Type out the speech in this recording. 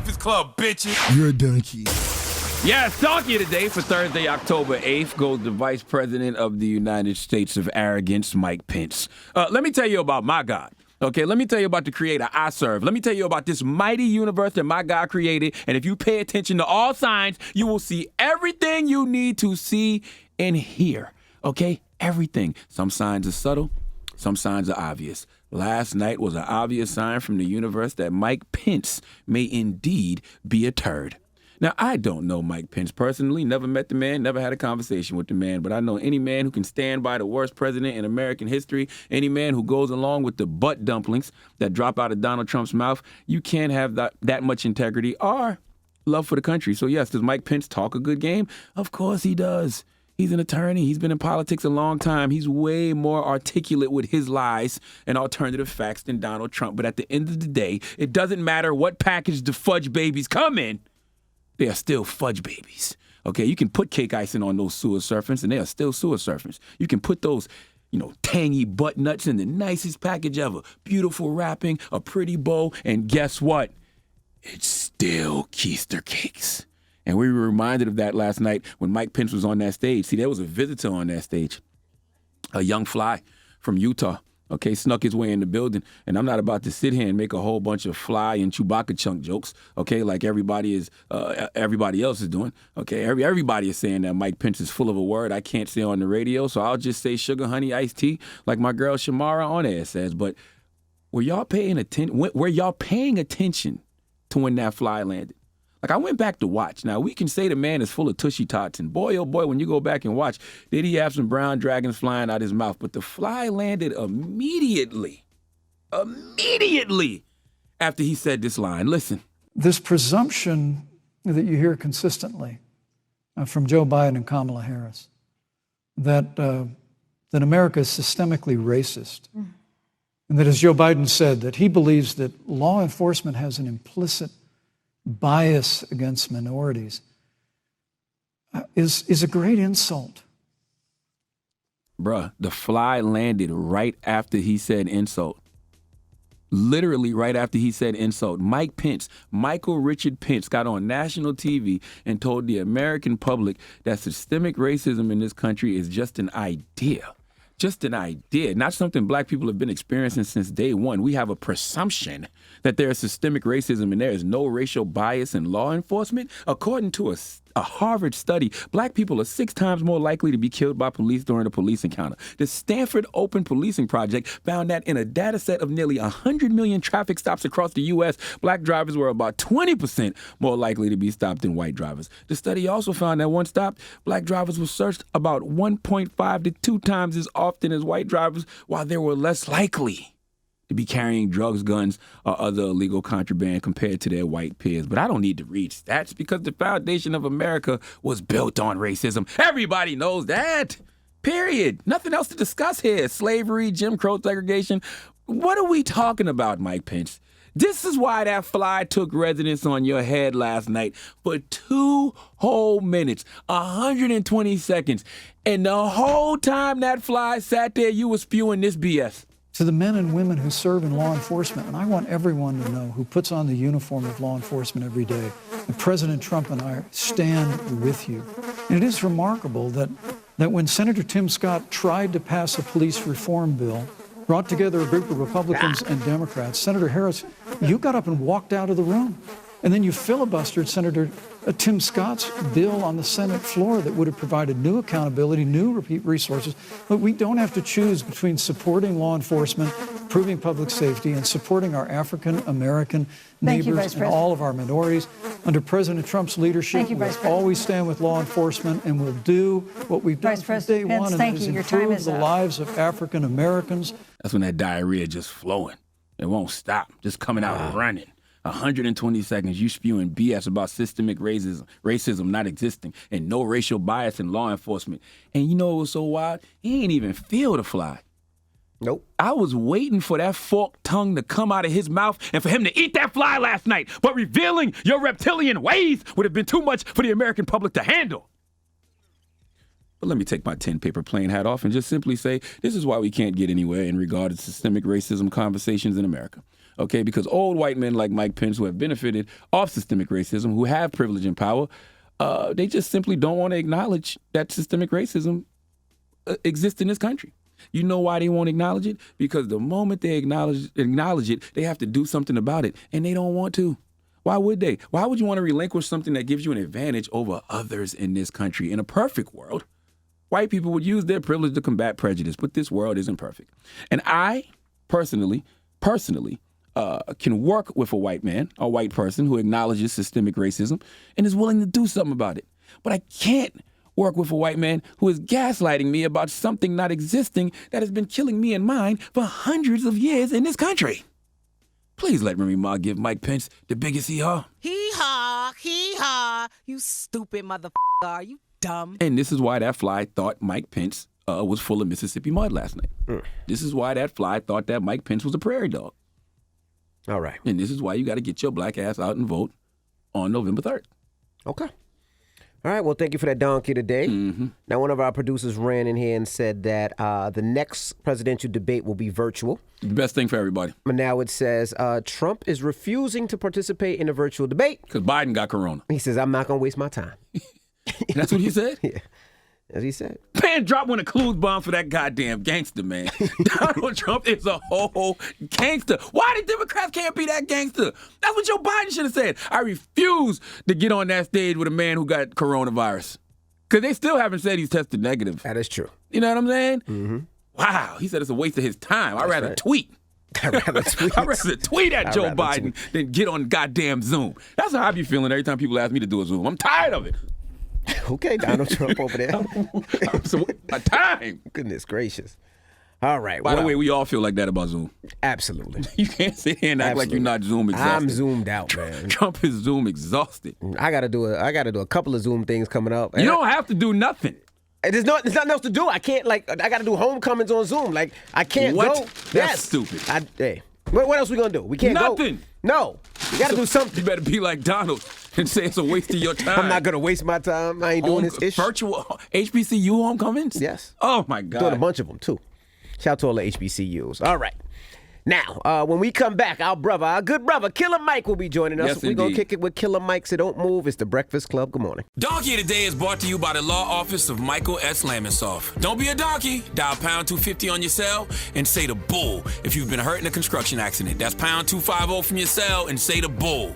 Breakfast Club, bitches. You're a donkey. Yes, talking today for Thursday, October 8th, goes the Vice President of the United States of Arrogance, Mike Pence. Let me tell you about my God. Okay, let me tell you about the creator I serve. Let me tell you about this mighty universe that my God created. And if you pay attention to all signs, you will see everything you need to see and hear. Okay, everything. Some signs are subtle. Some signs are obvious. Last night was an obvious sign from the universe that Mike Pence may indeed be a turd. Now, I don't know Mike Pence personally, never met the man, never had a conversation with the man, but I know any man who can stand by the worst president in American history, any man who goes along with the butt dumplings that drop out of Donald Trump's mouth, you can't have that much integrity or love for the country. So, yes, does Mike Pence talk a good game? Of course he does. He's an attorney. He's been in politics a long time. He's way more articulate with his lies and alternative facts than Donald Trump. But at the end of the day, it doesn't matter what package the fudge babies come in. They are still fudge babies. Okay, you can put cake icing on those sewer surfers, and they are still sewer surfers. You can put those, tangy butt nuts in the nicest package ever. Beautiful wrapping, a pretty bow, and guess what? It's still keister cakes. And we were reminded of that last night when Mike Pence was on that stage. See, there was a visitor on that stage, a young fly from Utah. Okay, snuck his way in the building, and I'm not about to sit here and make a whole bunch of fly and Chewbacca chunk jokes, okay, like everybody else is doing. Okay, everybody is saying that Mike Pence is full of a word I can't say on the radio, so I'll just say sugar, honey, iced tea, like my girl Shamara on air says. But were y'all paying attention? Were y'all paying attention to when that fly landed? Like, I went back to watch. Now, we can say the man is full of tushy tots, and boy, oh boy, when you go back and watch, did he have some brown dragons flying out his mouth? But the fly landed immediately after he said this line. Listen. This presumption that you hear consistently from Joe Biden and Kamala Harris that America is systemically racist, and that, as Joe Biden said, that he believes that law enforcement has an implicit bias against minorities is a great insult. Bruh, the fly landed right after he said insult. Literally right after he said insult. Mike Pence, Michael Richard Pence, got on national TV and told the American public that systemic racism in this country is just an idea. Just an idea, not something black people have been experiencing since day one. We have a presumption that there is systemic racism and there is no racial bias in law enforcement. According to a Harvard study, black people are 6 times more likely to be killed by police during a police encounter. The Stanford Open Policing Project found that in a data set of nearly 100 million traffic stops across the U.S., black drivers were about 20% more likely to be stopped than white drivers. The study also found that once stopped, black drivers were searched about 1.5 to 2 times as often as white drivers, while they were less likely to be carrying drugs, guns, or other illegal contraband compared to their white peers. But I don't need to read stats because the foundation of America was built on racism. Everybody knows that. Period. Nothing else to discuss here. Slavery, Jim Crow segregation. What are we talking about, Mike Pence? This is why that fly took residence on your head last night for 2 whole minutes, 120 seconds. And the whole time that fly sat there, you were spewing this BS. To the men and women who serve in law enforcement, and I want everyone to know who puts on the uniform of law enforcement every day, that President Trump and I stand with you. And it is remarkable that when Senator Tim Scott tried to pass a police reform bill, brought together a group of Republicans and Democrats, Senator Harris, you got up and walked out of the room. And then you filibustered Senator Tim Scott's bill on the Senate floor that would have provided new accountability, new resources. But we don't have to choose between supporting law enforcement, improving public safety, and supporting our African-American neighbors and all of our minorities. Under President Trump's leadership, we'll always stand with law enforcement, and we'll do what we've done from day one, and that is improve the lives of African-Americans. That's when that diarrhea just flowing. It won't stop, just coming out running. 120 seconds, you spewing BS about systemic racism not existing, and no racial bias in law enforcement. And you know what was so wild? He ain't even feel the fly. Nope. I was waiting for that forked tongue to come out of his mouth and for him to eat that fly last night. But revealing your reptilian ways would have been too much for the American public to handle. But let me take my tin paper plane hat off and just simply say this is why we can't get anywhere in regard to systemic racism conversations in America. Okay, because old white men like Mike Pence, who have benefited off systemic racism, who have privilege and power, they just simply don't want to acknowledge that systemic racism exists in this country. You know why they won't acknowledge it? Because the moment they acknowledge it, they have to do something about it, and they don't want to. Why would they? Why would you want to relinquish something that gives you an advantage over others in this country? In a perfect world, white people would use their privilege to combat prejudice, but this world isn't perfect. And I personally, can work with a white man, a white person who acknowledges systemic racism and is willing to do something about it. But I can't work with a white man who is gaslighting me about something not existing that has been killing me and mine for hundreds of years in this country. Please let Remy Ma give Mike Pence the biggest hee-haw. Hee-haw. You stupid motherfucker. Are you dumb? And this is why that fly thought Mike Pence was full of Mississippi mud last night. This is why that fly thought that Mike Pence was a prairie dog. All right. And this is why you got to get your black ass out and vote on November 3rd. Okay. All right. Well, thank you for that donkey today. Mm-hmm. Now, one of our producers ran in here and said that the next presidential debate will be virtual. The best thing for everybody. And now it says Trump is refusing to participate in a virtual debate. Because Biden got corona. He says, I'm not going to waste my time. That's what he said? Yeah. As he said. Man, drop one of clues bombs for that goddamn gangster, man. Donald Trump is a whole gangster. Why the Democrats can't be that gangster? That's what Joe Biden should have said. I refuse to get on that stage with a man who got coronavirus. Because they still haven't said he's tested negative. That is true. You know what I'm saying? Mm-hmm. Wow. He said it's a waste of his time. I'd rather tweet. I'd rather tweet at Joe Biden than get on goddamn Zoom. That's how I be feeling every time people ask me to do a Zoom. I'm tired of it. Okay, Donald Trump over there. So my time. Goodness gracious. All right. By the way, we all feel like that about Zoom. Absolutely. You can't sit here and act like you're not Zoom exhausted. I'm zoomed out, man. Trump is Zoom exhausted. I gotta do a couple of Zoom things coming up. You don't have to do nothing. There's nothing else to do. I can't I gotta do homecomings on Zoom. Like I can't go. That's stupid. Hey, what else we gonna do? We can't go. Nothing. No. You gotta do something. You better be like Donald and say it's a waste of your time. I'm not gonna waste my time. I ain't doing this ish. Virtual HBCU homecomings? Yes. Oh my God. Doing a bunch of them too. Shout out to all the HBCUs. All right. Now, when we come back, our good brother, Killer Mike, will be joining us. Yes, We're going to kick it with Killer Mike, so don't move. It's the Breakfast Club. Good morning. Donkey of the Day is brought to you by the law office of Michael S. Lamonsoff. Don't be a donkey. Dial pound 250 on your cell and say the bull if you've been hurt in a construction accident. That's pound 250 from your cell and say the bull.